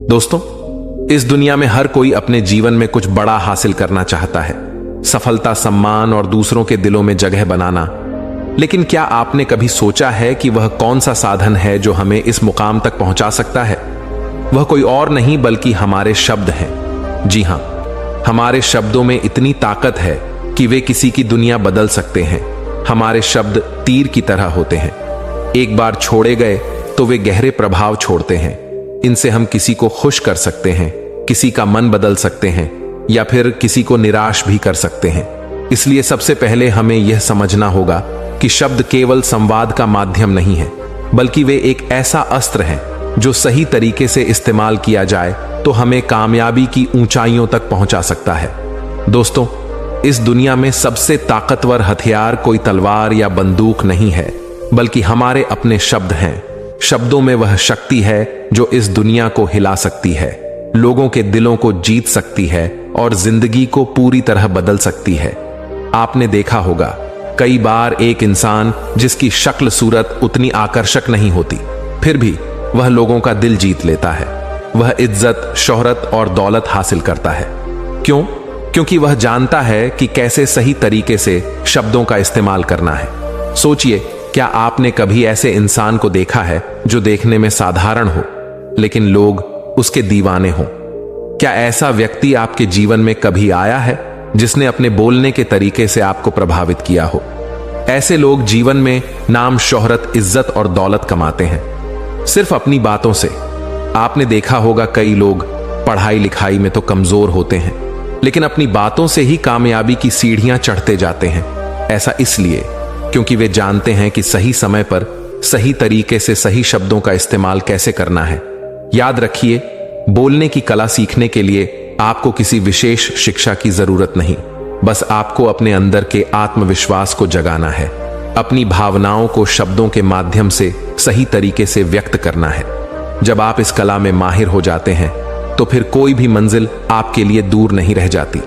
दोस्तों, इस दुनिया में हर कोई अपने जीवन में कुछ बड़ा हासिल करना चाहता है, सफलता, सम्मान और दूसरों के दिलों में जगह बनाना। लेकिन क्या आपने कभी सोचा है कि वह कौन सा साधन है जो हमें इस मुकाम तक पहुंचा सकता है? वह कोई और नहीं बल्कि हमारे शब्द हैं। जी हां, हमारे शब्दों में इतनी ताकत है कि वे किसी की दुनिया बदल सकते हैं। हमारे शब्द तीर की तरह होते हैं, एक बार छोड़े गए तो वे गहरे प्रभाव छोड़ते हैं। इनसे हम किसी को खुश कर सकते हैं, किसी का मन बदल सकते हैं या फिर किसी को निराश भी कर सकते हैं। इसलिए सबसे पहले हमें यह समझना होगा कि शब्द केवल संवाद का माध्यम नहीं है, बल्कि वे एक ऐसा अस्त्र है जो सही तरीके से इस्तेमाल किया जाए तो हमें कामयाबी की ऊंचाइयों तक पहुंचा सकता है। दोस्तों, इस दुनिया में सबसे ताकतवर हथियार कोई तलवार या बंदूक नहीं है, बल्कि हमारे अपने शब्द हैं। शब्दों में वह शक्ति है जो इस दुनिया को हिला सकती है, लोगों के दिलों को जीत सकती है और जिंदगी को पूरी तरह बदल सकती है। आपने देखा होगा, कई बार एक इंसान जिसकी शक्ल सूरत उतनी आकर्षक नहीं होती, फिर भी वह लोगों का दिल जीत लेता है। वह इज्जत, शोहरत और दौलत हासिल करता है। क्यों? क्योंकि वह जानता है कि कैसे सही तरीके से शब्दों का इस्तेमाल करना है। सोचिए, क्या आपने कभी ऐसे इंसान को देखा है जो देखने में साधारण हो लेकिन लोग उसके दीवाने हों? क्या ऐसा व्यक्ति आपके जीवन में कभी आया है जिसने अपने बोलने के तरीके से आपको प्रभावित किया हो? ऐसे लोग जीवन में नाम, शोहरत, इज्जत और दौलत कमाते हैं सिर्फ अपनी बातों से। आपने देखा होगा, कई लोग पढ़ाई लिखाई में तो कमजोर होते हैं लेकिन अपनी बातों से ही कामयाबी की सीढ़ियां चढ़ते जाते हैं। ऐसा इसलिए क्योंकि वे जानते हैं कि सही समय पर सही तरीके से सही शब्दों का इस्तेमाल कैसे करना है। याद रखिए, बोलने की कला सीखने के लिए आपको किसी विशेष शिक्षा की जरूरत नहीं, बस आपको अपने अंदर के आत्मविश्वास को जगाना है, अपनी भावनाओं को शब्दों के माध्यम से सही तरीके से व्यक्त करना है। जब आप इस कला में माहिर हो जाते हैं तो फिर कोई भी मंजिल आपके लिए दूर नहीं रह जाती।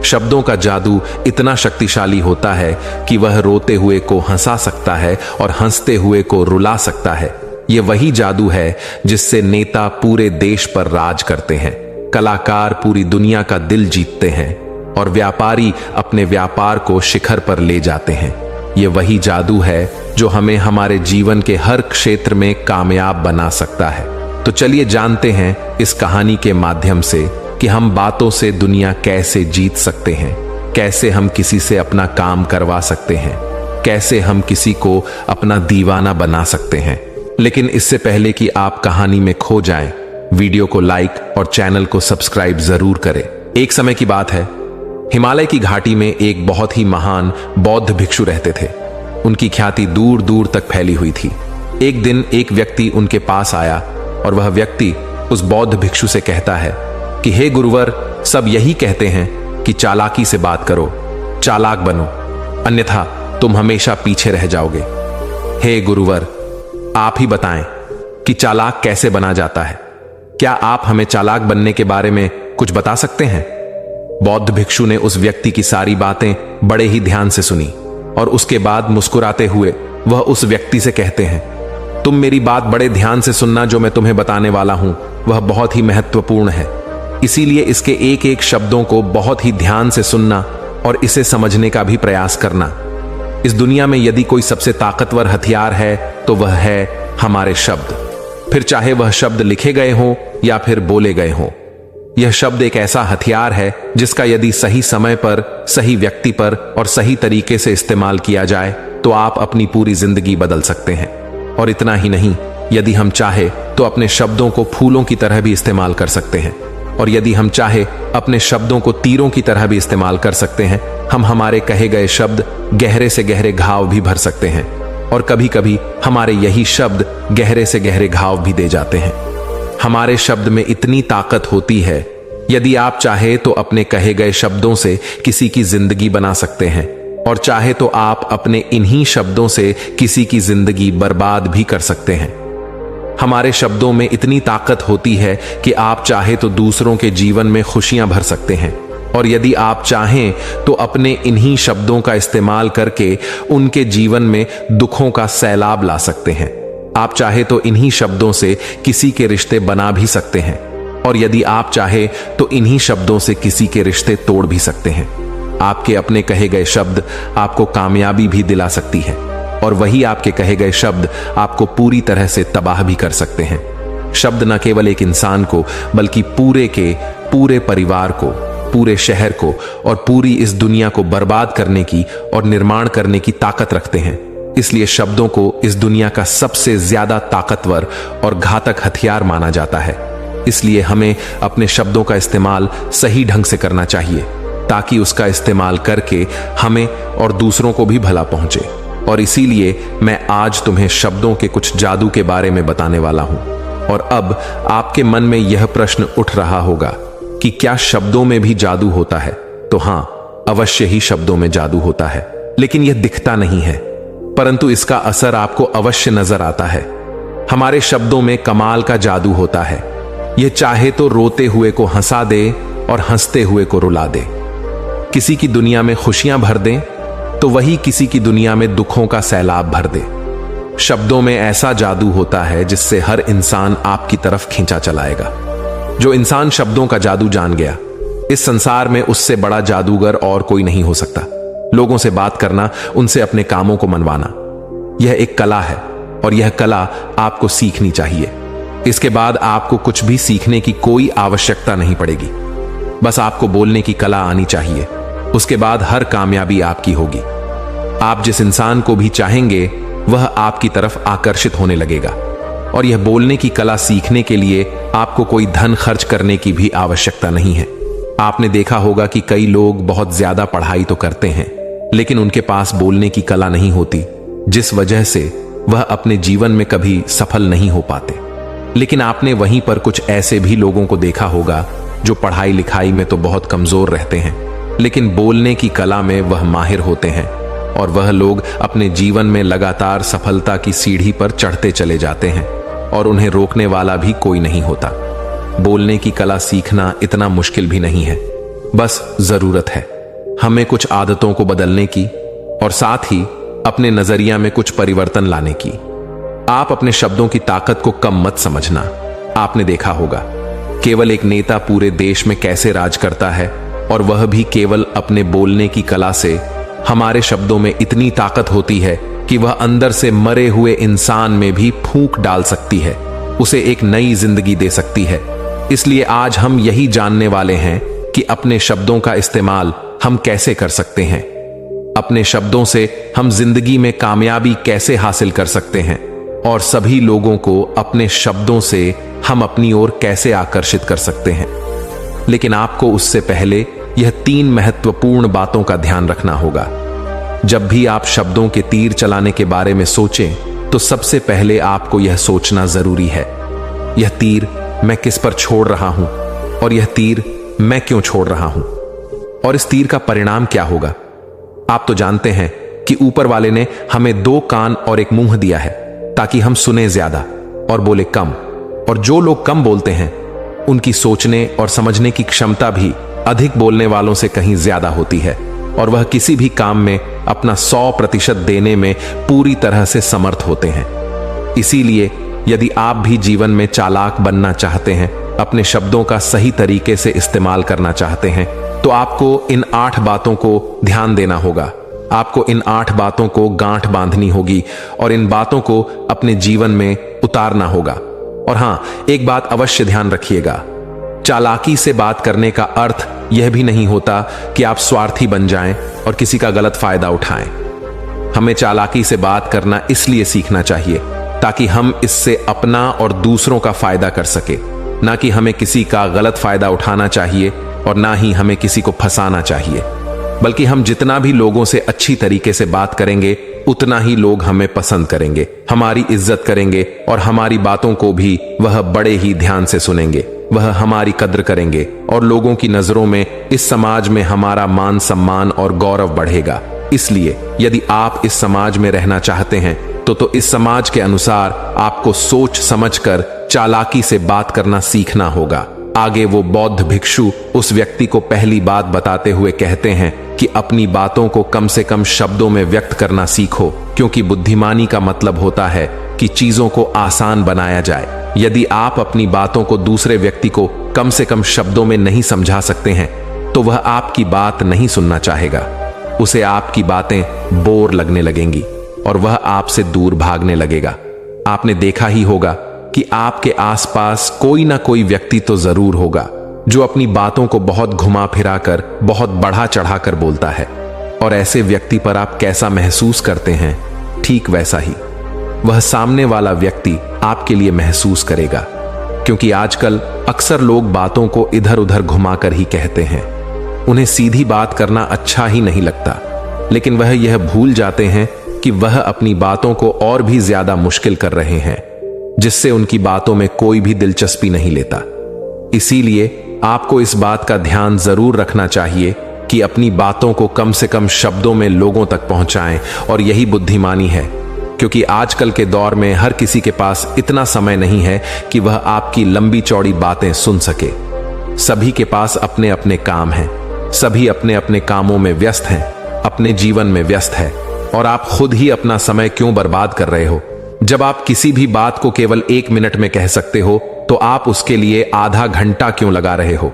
शब्दों का जादू इतना शक्तिशाली होता है कि वह रोते हुए को हंसा सकता है और हंसते हुए को रुला सकता है। यह वही जादू है जिससे नेता पूरे देश पर राज करते हैं, कलाकार पूरी दुनिया का दिल जीतते हैं और व्यापारी अपने व्यापार को शिखर पर ले जाते हैं। यह वही जादू है जो हमें हमारे जीवन के हर क्षेत्र में कामयाब बना सकता है। तो चलिए जानते हैं इस कहानी के माध्यम से कि हम बातों से दुनिया कैसे जीत सकते हैं, कैसे हम किसी से अपना काम करवा सकते हैं, कैसे हम किसी को अपना दीवाना बना सकते हैं। लेकिन इससे पहले कि आप कहानी में खो जाएं, वीडियो को लाइक और चैनल को सब्सक्राइब जरूर करें। एक समय की बात है, हिमालय की घाटी में एक बहुत ही महान बौद्ध भिक्षु रहते थे। उनकी ख्याति दूर दूर तक फैली हुई थी। एक दिन एक व्यक्ति उनके पास आया और वह व्यक्ति उस बौद्ध भिक्षु से कहता है कि हे गुरुवर, सब यही कहते हैं कि चालाकी से बात करो, चालाक बनो, अन्यथा तुम हमेशा पीछे रह जाओगे। हे गुरुवर, आप ही बताएं कि चालाक कैसे बना जाता है। क्या आप हमें चालाक बनने के बारे में कुछ बता सकते हैं? बौद्ध भिक्षु ने उस व्यक्ति की सारी बातें बड़े ही ध्यान से सुनी और उसके बाद मुस्कुराते हुए वह उस व्यक्ति से कहते हैं, तुम मेरी बात बड़े ध्यान से सुनना। जो मैं तुम्हें बताने वाला हूं वह बहुत ही महत्वपूर्ण है, इसीलिए इसके एक एक शब्दों को बहुत ही ध्यान से सुनना और इसे समझने का भी प्रयास करना। इस दुनिया में यदि कोई सबसे ताकतवर हथियार है तो वह है हमारे शब्द। फिर चाहे वह शब्द लिखे गए हों या फिर बोले गए हों, यह शब्द एक ऐसा हथियार है जिसका यदि सही समय पर, सही व्यक्ति पर और सही तरीके से इस्तेमाल किया जाए तो आप अपनी पूरी जिंदगी बदल सकते हैं। और इतना ही नहीं, यदि हम चाहे तो अपने शब्दों को फूलों की तरह भी इस्तेमाल कर सकते हैं और यदि हम चाहे अपने शब्दों को तीरों की तरह भी इस्तेमाल कर सकते हैं। हम हमारे कहे गए शब्द गहरे से गहरे घाव भी भर सकते हैं और कभी कभी हमारे यही शब्द गहरे से गहरे घाव भी दे जाते हैं। हमारे शब्द में इतनी ताकत होती है, यदि आप चाहे तो अपने कहे गए शब्दों से किसी की जिंदगी बना सकते हैं और चाहे तो आप अपने इन्हीं शब्दों से किसी की जिंदगी बर्बाद भी कर सकते हैं। हमारे शब्दों में इतनी ताकत होती है कि आप चाहे तो दूसरों के जीवन में खुशियां भर सकते हैं और यदि आप चाहें तो अपने इन्हीं शब्दों का इस्तेमाल करके उनके जीवन में दुखों का सैलाब ला सकते हैं। आप चाहे तो इन्हीं शब्दों से किसी के रिश्ते बना भी सकते हैं। और यदि आप चाहे तो इन्हीं शब्दों से किसी के रिश्ते तोड़ भी सकते हैं। आपके अपने कहे गए शब्द आपको कामयाबी भी दिला सकती है और वही आपके कहे गए शब्द आपको पूरी तरह से तबाह भी कर सकते हैं। शब्द न केवल एक इंसान को बल्कि पूरे परिवार को, पूरे शहर को और पूरी इस दुनिया को बर्बाद करने की और निर्माण करने की ताकत रखते हैं। इसलिए शब्दों को इस दुनिया का सबसे ज्यादा ताकतवर और घातक हथियार माना जाता है। इसलिए हमें अपने शब्दों का इस्तेमाल सही ढंग से करना चाहिए ताकि उसका इस्तेमाल करके हमें और दूसरों को भी भला पहुंचे। और इसीलिए मैं आज तुम्हें शब्दों के कुछ जादू के बारे में बताने वाला हूं। और अब आपके मन में यह प्रश्न उठ रहा होगा कि क्या शब्दों में भी जादू होता है? तो हां, अवश्य ही शब्दों में जादू होता है, लेकिन यह दिखता नहीं है, परंतु इसका असर आपको अवश्य नजर आता है। हमारे शब्दों में कमाल का जादू होता है। यह चाहे तो रोते हुए को हंसा दे और हंसते हुए को रुला दे। किसी की दुनिया में खुशियां भर दे तो वही किसी की दुनिया में दुखों का सैलाब भर दे। शब्दों में ऐसा जादू होता है जिससे हर इंसान आपकी तरफ खींचा चलाएगा। जो इंसान शब्दों का जादू जान गया, इस संसार में उससे बड़ा जादूगर और कोई नहीं हो सकता। लोगों से बात करना, उनसे अपने कामों को मनवाना, यह एक कला है और यह कला आपको सीखनी चाहिए। इसके बाद आपको कुछ भी सीखने की कोई आवश्यकता नहीं पड़ेगी। बस आपको बोलने की कला आनी चाहिए। उसके बाद हर कामयाबी आपकी होगी। आप जिस इंसान को भी चाहेंगे वह आपकी तरफ आकर्षित होने लगेगा। और यह बोलने की कला सीखने के लिए आपको कोई धन खर्च करने की भी आवश्यकता नहीं है। आपने देखा होगा कि कई लोग बहुत ज्यादा पढ़ाई तो करते हैं, लेकिन उनके पास बोलने की कला नहीं होती, जिस वजह से वह अपने जीवन में कभी सफल नहीं हो पाते। लेकिन आपने वहीं पर कुछ ऐसे भी लोगों को देखा होगा जो पढ़ाई लिखाई में तो बहुत कमजोर रहते हैं, लेकिन बोलने की कला में वह माहिर होते हैं और वह लोग अपने जीवन में लगातार सफलता की सीढ़ी पर चढ़ते चले जाते हैं और उन्हें रोकने वाला भी कोई नहीं होता। बोलने की कला सीखना इतना मुश्किल भी नहीं है, बस जरूरत है हमें कुछ आदतों को बदलने की और साथ ही अपने नजरिया में कुछ परिवर्तन लाने की। आप अपने शब्दों की ताकत को कम मत समझना। आपने देखा होगा केवल एक नेता पूरे देश में कैसे राज करता है, और वह भी केवल अपने बोलने की कला से। हमारे शब्दों में इतनी ताकत होती है कि वह अंदर से मरे हुए इंसान में भी फूंक डाल सकती है, उसे एक नई जिंदगी दे सकती है। इसलिए आज हम यही जानने वाले हैं कि अपने शब्दों का इस्तेमाल हम कैसे कर सकते हैं। अपने शब्दों से हम जिंदगी में कामयाबी कैसे हासिल कर सकते हैं और सभी लोगों को अपने शब्दों से हम अपनी ओर कैसे आकर्षित कर सकते हैं। लेकिन आपको उससे पहले यह 3 महत्वपूर्ण बातों का ध्यान रखना होगा। जब भी आप शब्दों के तीर चलाने के बारे में सोचें तो सबसे पहले आपको यह सोचना जरूरी है, यह तीर मैं किस पर छोड़ रहा हूं और यह तीर मैं क्यों छोड़ रहा हूं और इस तीर का परिणाम क्या होगा। आप तो जानते हैं कि ऊपर वाले ने हमें 2 कान और एक मुंह दिया है ताकि हम सुने ज्यादा और बोले कम। और जो लोग कम बोलते हैं उनकी सोचने और समझने की क्षमता भी अधिक बोलने वालों से कहीं ज्यादा होती है और वह किसी भी काम में अपना 100% देने में पूरी तरह से समर्थ होते हैं। इसीलिए यदि आप भी जीवन में चालाक बनना चाहते हैं, अपने शब्दों का सही तरीके से इस्तेमाल करना चाहते हैं, तो आपको इन 8 बातों को ध्यान देना होगा। आपको इन 8 बातों को गांठ बांधनी होगी और इन बातों को अपने जीवन में उतारना होगा। और हां, एक बात अवश्य ध्यान रखिएगा, चालाकी से बात करने का अर्थ यह भी नहीं होता कि आप स्वार्थी बन जाएं और किसी का गलत फायदा उठाएं। हमें चालाकी से बात करना इसलिए सीखना चाहिए ताकि हम इससे अपना और दूसरों का फायदा कर सके, ना कि हमें किसी का गलत फायदा उठाना चाहिए और ना ही हमें किसी को फंसाना चाहिए। बल्कि हम जितना भी लोगों से अच्छी तरीके से बात करेंगे उतना ही लोग हमें पसंद करेंगे, हमारी इज्जत करेंगे और हमारी बातों को भी वह बड़े ही ध्यान से सुनेंगे। वह हमारी कद्र करेंगे और लोगों की नजरों में इस समाज में हमारा मान सम्मान और गौरव बढ़ेगा। इसलिए यदि आप इस समाज में रहना चाहते हैं तो इस समाज के अनुसार आपको सोच समझकर चालाकी से बात करना सीखना होगा। आगे वो बौद्ध भिक्षु उस व्यक्ति को पहली बात बताते हुए कहते हैं कि अपनी बातों को कम से कम शब्दों में व्यक्त करना सीखो, क्योंकि बुद्धिमानी का मतलब होता है कि चीजों को आसान बनाया जाए। यदि आप अपनी बातों को दूसरे व्यक्ति को कम से कम शब्दों में नहीं समझा सकते हैं तो वह आपकी बात नहीं सुनना चाहेगा। उसे आपकी बातें बोर लगने लगेंगी और वह आपसे दूर भागने लगेगा। आपने देखा ही होगा कि आपके आसपास कोई ना कोई व्यक्ति तो जरूर होगा जो अपनी बातों को बहुत घुमा फिरा कर, बहुत बढ़ा चढ़ा कर बोलता है, और ऐसे व्यक्ति पर आप कैसा महसूस करते हैं, ठीक वैसा ही वह सामने वाला व्यक्ति आपके लिए महसूस करेगा। क्योंकि आजकल अक्सर लोग बातों को इधर उधर घुमाकर ही कहते हैं। उन्हें सीधी बात करना अच्छा ही नहीं लगता, लेकिन वह यह भूल जाते हैं कि वह अपनी बातों को और भी ज्यादा मुश्किल कर रहे हैं, जिससे उनकी बातों में कोई भी दिलचस्पी नहीं लेता। इसीलिए आपको इस बात का ध्यान जरूर रखना चाहिए कि अपनी बातों को कम से कम शब्दों में लोगों तक पहुंचाएं, और यही बुद्धिमानी है। क्योंकि आजकल के दौर में हर किसी के पास इतना समय नहीं है कि वह आपकी लंबी चौड़ी बातें सुन सके। सभी के पास अपने अपने काम हैं, सभी अपने अपने कामों में व्यस्त हैं, अपने जीवन में व्यस्त है, और आप खुद ही अपना समय क्यों बर्बाद कर रहे हो? जब आप किसी भी बात को केवल 1 मिनट में कह सकते हो तो आप उसके लिए आधा घंटा क्यों लगा रहे हो?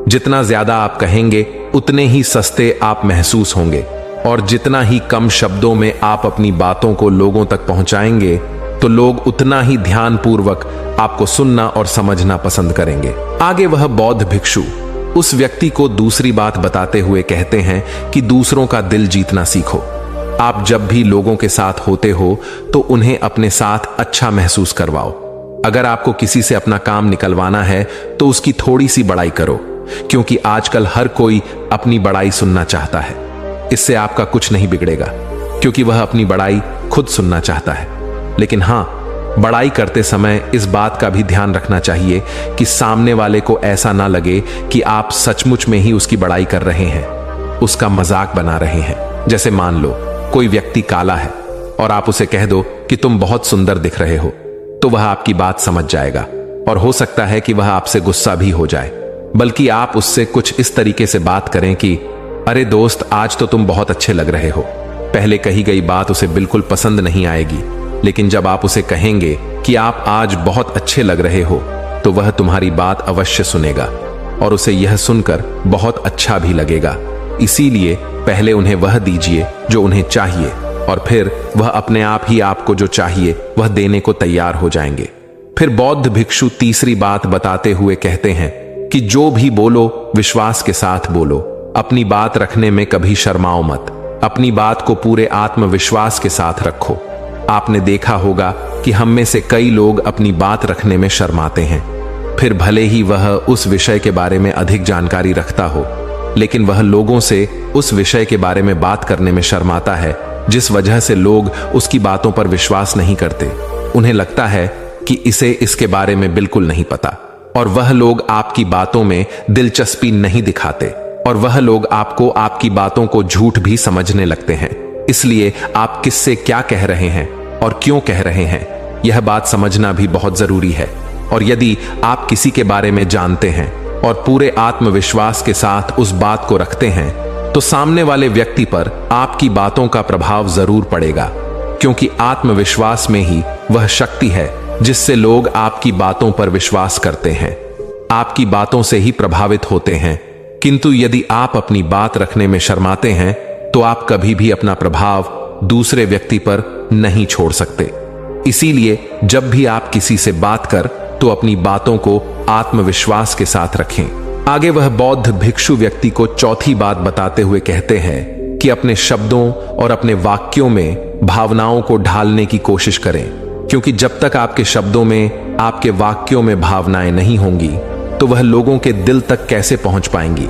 जितना ज्यादा आप कहेंगे उतने ही सस्ते आप महसूस होंगे, और जितना ही कम शब्दों में आप अपनी बातों को लोगों तक पहुंचाएंगे तो लोग उतना ही ध्यानपूर्वक आपको सुनना और समझना पसंद करेंगे। आगे वह बौद्ध भिक्षु उस व्यक्ति को दूसरी बात बताते हुए कहते हैं कि दूसरों का दिल जीतना सीखो। आप जब भी लोगों के साथ होते हो तो उन्हें अपने साथ अच्छा महसूस करवाओ। अगर आपको किसी से अपना काम निकलवाना है तो उसकी थोड़ी सी बड़ाई करो, क्योंकि आजकल हर कोई अपनी बड़ाई सुनना चाहता है। इससे आपका कुछ नहीं बिगड़ेगा, क्योंकि वह अपनी बड़ाई खुद सुनना चाहता है। लेकिन हां, बड़ाई करते समय इस बात का भी ध्यान रखना चाहिए कि सामने वाले को ऐसा ना लगे कि आप सचमुच में ही उसकी बड़ाई कर रहे हैं, उसका मजाक बना रहे हैं। जैसे मान लो कोई व्यक्ति काला है और आप उसे कह दो कि तुम बहुत सुंदर दिख रहे हो, तो वह आपकी बात समझ जाएगा, और हो सकता है कि वह आपसे गुस्सा भी हो जाए। बल्कि आप उससे कुछ इस तरीके से बात करें कि अरे दोस्त, आज तो तुम बहुत अच्छे लग रहे हो। पहले कही गई बात उसे बिल्कुल पसंद नहीं आएगी, लेकिन जब आप उसे कहेंगे कि आप आज बहुत अच्छे लग रहे हो तो वह तुम्हारी बात अवश्य सुनेगा, और उसे यह सुनकर बहुत अच्छा भी लगेगा। इसीलिए पहले उन्हें वह दीजिए जो उन्हें चाहिए, और फिर वह अपने आप ही आपको जो चाहिए वह देने को तैयार हो जाएंगे। फिर बौद्ध भिक्षु तीसरी बात बताते हुए कहते हैं कि जो भी बोलो विश्वास के साथ बोलो। अपनी बात रखने में कभी शर्माओ मत। अपनी बात को पूरे आत्मविश्वास के साथ रखो। आपने देखा होगा कि हम में से कई लोग अपनी बात रखने में शर्माते हैं। फिर भले ही वह उस विषय के बारे में अधिक जानकारी रखता हो, लेकिन वह लोगों से उस विषय के बारे में बात करने में शर्माता है, जिस वजह से लोग उसकी बातों पर विश्वास नहीं करते। उन्हें लगता है कि इसे इसके बारे में बिल्कुल नहीं पता, और वह लोग आपकी बातों में दिलचस्पी नहीं दिखाते, और वह लोग आपको आपकी बातों को झूठ भी समझने लगते हैं। इसलिए आप किससे क्या कह रहे हैं और क्यों कह रहे हैं, यह बात समझना भी बहुत जरूरी है। और यदि आप किसी के बारे में जानते हैं और पूरे आत्मविश्वास के साथ उस बात को रखते हैं, तो सामने वाले व्यक्ति पर आपकी बातों का प्रभाव जरूर पड़ेगा, क्योंकि आत्मविश्वास में ही वह शक्ति है जिससे लोग आपकी बातों पर विश्वास करते हैं, आपकी बातों से ही प्रभावित होते हैं। किंतु यदि आप अपनी बात रखने में शर्माते हैं तो आप कभी भी अपना प्रभाव दूसरे व्यक्ति पर नहीं छोड़ सकते। इसीलिए जब भी आप किसी से बात कर तो अपनी बातों को आत्मविश्वास के साथ रखें। आगे वह बौद्ध भिक्षु व्यक्ति को चौथी बात बताते हुए कहते हैं कि अपने शब्दों और अपने वाक्यों में भावनाओं को ढालने की कोशिश करें, क्योंकि जब तक आपके शब्दों में, आपके वाक्यों में भावनाएं नहीं होंगी तो वह लोगों के दिल तक कैसे पहुंच पाएंगी।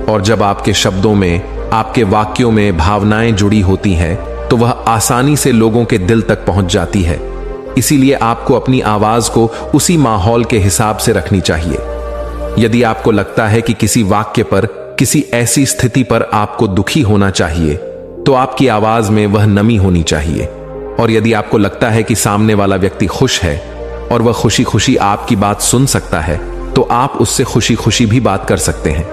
और जब आपके शब्दों में, आपके वाक्यों में भावनाएं जुड़ी होती हैं तो वह आसानी से लोगों के दिल तक पहुंच जाती है। इसीलिए आपको अपनी आवाज को उसी माहौल के हिसाब से रखनी चाहिए। यदि आपको लगता है कि किसी वाक्य पर, किसी ऐसी स्थिति पर आपको दुखी होना चाहिए, तो आपकी आवाज में वह नमी होनी चाहिए। और यदि आपको लगता है कि सामने वाला व्यक्ति खुश है और वह खुशी खुशी आपकी बात सुन सकता है, तो आप उससे खुशी खुशी भी बात कर सकते हैं।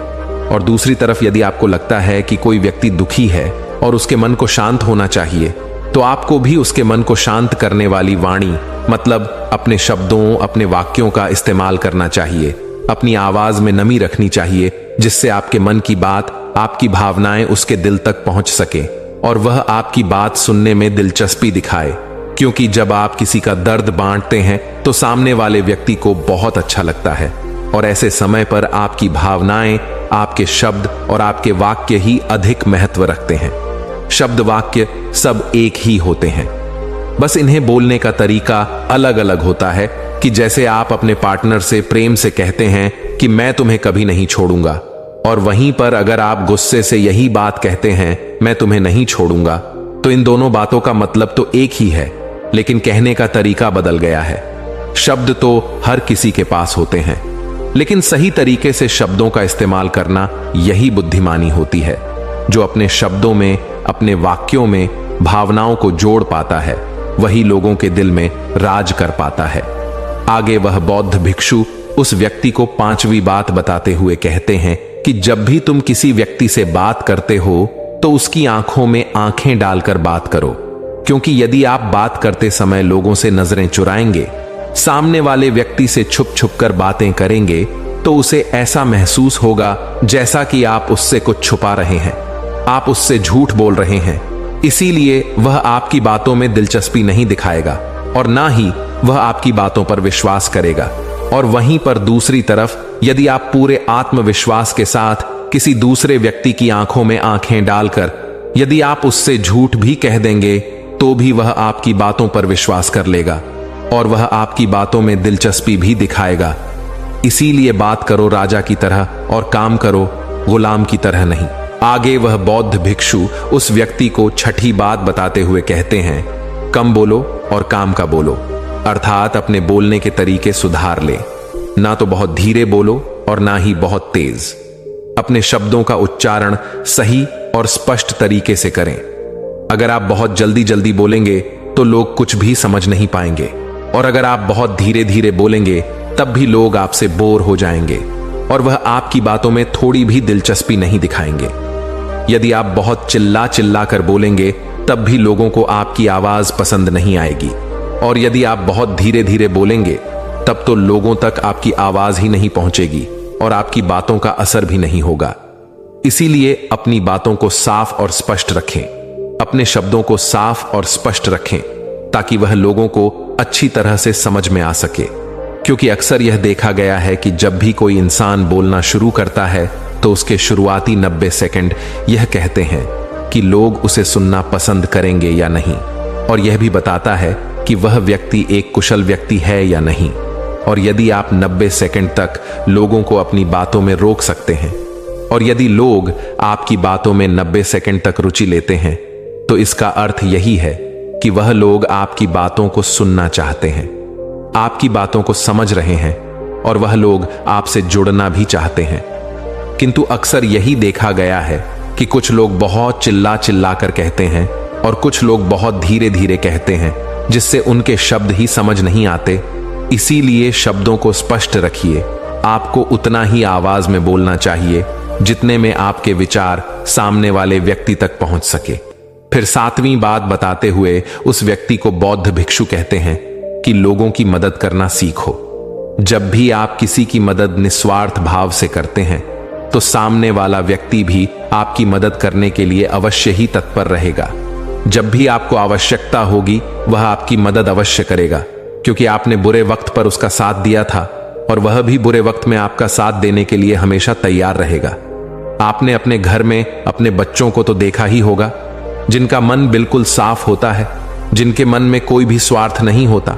और दूसरी तरफ यदि आपको लगता है कि कोई व्यक्ति दुखी है और उसके मन को शांत होना चाहिए, तो आपको भी उसके मन को शांत करने वाली वाणी, मतलब अपने शब्दों, अपने वाक्यों का इस्तेमाल करना चाहिए। अपनी आवाज में नमी रखनी चाहिए, जिससे आपके मन की बात, आपकी भावनाएं उसके दिल तक पहुंच सके और वह आपकी बात सुनने में दिलचस्पी दिखाए। क्योंकि जब आप किसी का दर्द बांटते हैं तो सामने वाले व्यक्ति को बहुत अच्छा लगता है, और ऐसे समय पर आपकी भावनाएं, आपके शब्द और आपके वाक्य ही अधिक महत्व रखते हैं। शब्द वाक्य सब एक ही होते हैं, बस इन्हें बोलने का तरीका अलग अलग होता है। कि जैसे आप अपने पार्टनर से प्रेम से कहते हैं कि मैं तुम्हें कभी नहीं छोड़ूंगा, और वहीं पर अगर आप गुस्से से यही बात कहते हैं, मैं तुम्हें नहीं छोड़ूंगा, तो इन दोनों बातों का मतलब तो एक ही है, लेकिन कहने का तरीका बदल गया है। शब्द तो हर किसी के पास होते हैं, लेकिन सही तरीके से शब्दों का इस्तेमाल करना यही बुद्धिमानी होती है। जो अपने शब्दों में, अपने वाक्यों में भावनाओं को जोड़ पाता है, वही लोगों के दिल में राज कर पाता है। आगे वह बौद्ध भिक्षु उस व्यक्ति को 5वीं बात बताते हुए कहते हैं कि जब भी तुम किसी व्यक्ति से बात करते हो तो उसकी आंखों में आंखें डालकर बात करो, क्योंकि यदि आप बात करते समय लोगों से नजरें चुराएंगे, सामने वाले व्यक्ति से छुप छुप कर बातें करेंगे, तो उसे ऐसा महसूस होगा जैसा कि आप उससे कुछ छुपा रहे हैं, आप उससे झूठ बोल रहे हैं। इसीलिए वह आपकी बातों में दिलचस्पी नहीं दिखाएगा और ना ही वह आपकी बातों पर विश्वास करेगा। और वहीं पर दूसरी तरफ यदि आप पूरे आत्मविश्वास के साथ किसी दूसरे व्यक्ति की आंखों में आंखें डालकर यदि आप उससे झूठ भी कह देंगे, तो भी वह आपकी बातों पर विश्वास कर लेगा और वह आपकी बातों में दिलचस्पी भी दिखाएगा। इसीलिए बात करो राजा की तरह और काम करो गुलाम की तरह नहीं। आगे वह बौद्ध भिक्षु उस व्यक्ति को 6ठी बात बताते हुए कहते हैं, कम बोलो और काम का बोलो, अर्थात अपने बोलने के तरीके सुधार ले। ना तो बहुत धीरे बोलो और ना ही बहुत तेज। अपने शब्दों का उच्चारण सही और स्पष्ट तरीके से करें। अगर आप बहुत जल्दी जल्दी बोलेंगे तो लोग कुछ भी समझ नहीं पाएंगे, और अगर आप बहुत धीरे धीरे बोलेंगे तब भी लोग आपसे बोर हो जाएंगे और वह आपकी बातों में थोड़ी भी दिलचस्पी नहीं दिखाएंगे। यदि आप बहुत चिल्ला चिल्ला कर बोलेंगे तब भी लोगों को आपकी आवाज पसंद नहीं आएगी, और यदि आप बहुत धीरे धीरे बोलेंगे तब तो लोगों तक आपकी आवाज ही नहीं पहुंचेगी और आपकी बातों का असर भी नहीं होगा। इसीलिए अपनी बातों को साफ और स्पष्ट रखें, अपने शब्दों को साफ और स्पष्ट रखें, ताकि वह लोगों को अच्छी तरह से समझ में आ सके। क्योंकि अक्सर यह देखा गया है कि जब भी कोई इंसान बोलना शुरू करता है तो उसके शुरुआती 90 सेकंड यह कहते हैं कि लोग उसे सुनना पसंद करेंगे या नहीं, और यह भी बताता है कि वह व्यक्ति एक कुशल व्यक्ति है या नहीं। और यदि आप 90 सेकंड तक लोगों को अपनी बातों में रोक सकते हैं, और यदि लोग आपकी बातों में 90 सेकंड तक रुचि लेते हैं, तो इसका अर्थ यही है कि वह लोग आपकी बातों को सुनना चाहते हैं, आपकी बातों को समझ रहे हैं, और वह लोग आपसे जुड़ना भी चाहते हैं। किंतु अक्सर यही देखा गया है कि कुछ लोग बहुत चिल्ला चिल्ला कर कहते हैं और कुछ लोग बहुत धीरे धीरे कहते हैं, जिससे उनके शब्द ही समझ नहीं आते। इसीलिए शब्दों को स्पष्ट रखिए। आपको उतना ही आवाज में बोलना चाहिए जितने में आपके विचार सामने वाले व्यक्ति तक पहुंच सके। फिर 7वीं बात बताते हुए उस व्यक्ति को बौद्ध भिक्षु कहते हैं कि लोगों की मदद करना सीखो। जब भी आप किसी की मदद निस्वार्थ भाव से करते हैं तो सामने वाला व्यक्ति भी आपकी मदद करने के लिए अवश्य ही तत्पर रहेगा। जब भी आपको आवश्यकता होगी वह आपकी मदद अवश्य करेगा, क्योंकि आपने बुरे वक्त पर उसका साथ दिया था और वह भी बुरे वक्त में आपका साथ देने के लिए हमेशा तैयार रहेगा। आपने अपने घर में अपने बच्चों को तो देखा ही होगा, जिनका मन बिल्कुल साफ होता है, जिनके मन में कोई भी स्वार्थ नहीं होता,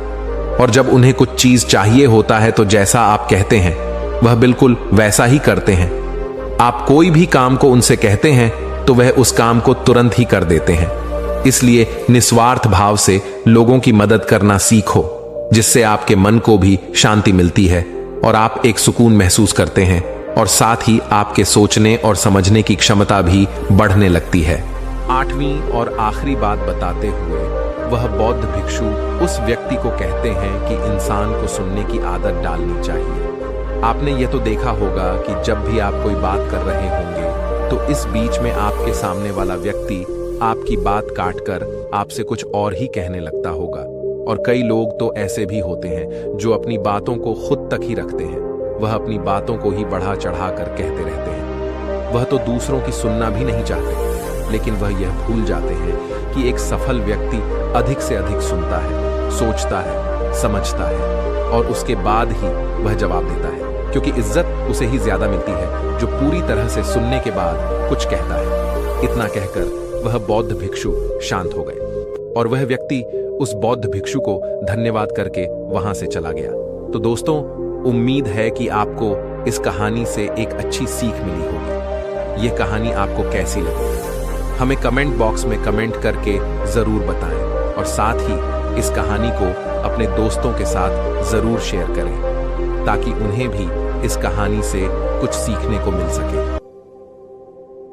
और जब उन्हें कुछ चीज चाहिए होता है तो जैसा आप कहते हैं वह बिल्कुल वैसा ही करते हैं। आप कोई भी काम को उनसे कहते हैं तो वह उस काम को तुरंत ही कर देते हैं। इसलिए निस्वार्थ भाव से लोगों की मदद करना सीखो, जिससे आपके मन को भी शांति मिलती है और आप एक सुकून महसूस करते हैं, और साथ ही आपके सोचने और समझने की क्षमता भी बढ़ने लगती है। 8वीं और आखिरी बात बताते हुए वह बौद्ध भिक्षु उस व्यक्ति को कहते हैं कि इंसान को सुनने की आदत डालनी चाहिए। आपने यह तो देखा होगा कि जब भी आप कोई बात कर रहे होंगे तो इस बीच में आपके सामने वाला व्यक्ति आपकी बात काटकर आपसे कुछ और ही कहने लगता होगा। और कई लोग तो ऐसे भी होते हैं जो अपनी बातों को खुद तक ही रखते हैं। वह अपनी बातों को ही बढ़ा चढ़ा कर कहते रहते हैं। वह तो दूसरों की सुनना भी नहीं चाहते, लेकिन वह यह भूल जाते हैं कि एक सफल व्यक्ति अधिक से अधिक सुनता है, सोचता है, समझता है और उसके बाद ही वह जवाब देता है, क्योंकि इज्जत उसे ही ज्यादा मिलती है जो पूरी तरह से सुनने के बाद कुछ कहता है। इतना कहकर वह बौद्ध भिक्षु शांत हो गए और वह व्यक्ति उस बौद्ध भिक्षु को धन्यवाद करके वहां से चला गया। तो दोस्तों, उम्मीद है कि आपको इस कहानी से एक अच्छी सीख मिली होगी। यह कहानी आपको कैसी लगी हमें कमेंट बॉक्स में कमेंट करके जरूर बताएं और साथ ही इस कहानी को अपने दोस्तों के साथ जरूर शेयर करें ताकि उन्हें भी इस कहानी से कुछ सीखने को मिल सके।